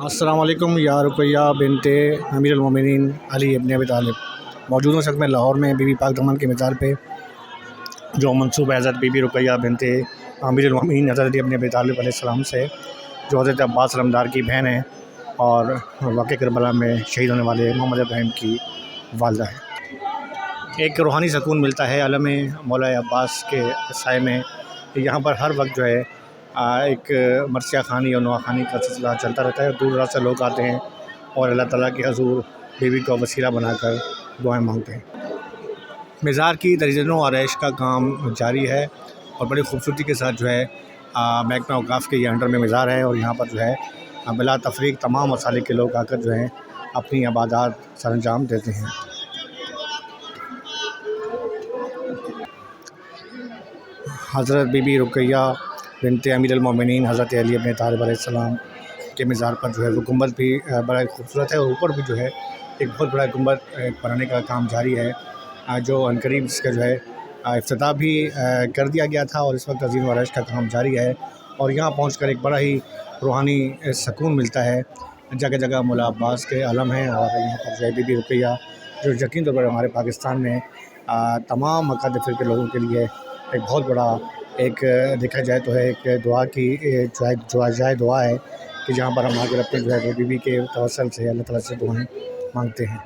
السلام علیکم یا رقیہ بنت امیر المومنین علی ابن ابی طالب۔ موجود ہوں اس وقت میں لاہور میں بی بی پاک دامن کی مزار پہ، جو منسوب ہے حضرت بی بی رقیہ بنت امیر المومنین حضرت علی ابن ابی طالب علیہ السلام سے، جو حضرت عباس علمدار کی بہن ہے اور واقع کربلا میں شہید ہونے والے محمد ابراہیم کی والدہ ہے۔ ایک روحانی سکون ملتا ہے عالم مولا عباس کے سائے میں۔ یہاں پر ہر وقت جو ہے ایک مرثیہ خوانی اور نواخوانی خوانی کا سلسلہ چلتا رہتا ہے۔ دور دراز سے لوگ آتے ہیں اور اللہ تعالیٰ کے حضور بیوی کو وسیلہ بنا کر دعائیں مانگتے ہیں۔ مزار کی تجدید و آرائش کا کام جاری ہے اور بڑی خوبصورتی کے ساتھ جو ہے محکمہ اوقاف کے یہ انڈر میں مزار ہے، اور یہاں پر جو ہے بلا تفریق تمام مسالک کے لوگ آ کر جو ہیں اپنی عبادات سر انجام دیتے ہیں۔ حضرت بی بی رقیہ بنت امیر المومنین حضرت علی ابن طالب علیہ السلام کے مزار پر جو ہے وہ گنبد بھی بڑا خوبصورت ہے، اور اوپر بھی جو ہے ایک بہت بڑا گنبد بنانے کا کام جاری ہے، جو عنقریب اس کا جو ہے افتتاح بھی کر دیا گیا تھا، اور اس وقت تزئین و آرائش کا کام جاری ہے۔ اور یہاں پہنچ کر ایک بڑا ہی روحانی سکون ملتا ہے۔ جگہ جگہ مولا عباس کے علم ہیں، اور یہاں پر جو ہے بی بی رقیہ، جو یقین طور پر ہمارے پاکستان میں تمام عقائد فرقے کے لوگوں کے لیے ایک بہت بڑا ایک دیکھا جائے تو ہے ایک دعا کی جائے دعا ہے، کہ جہاں پر ہم آ کر اپنے جو ہے بی بی کے توسل سے اللہ تعالیٰ سے دعائیں مانگتے ہیں۔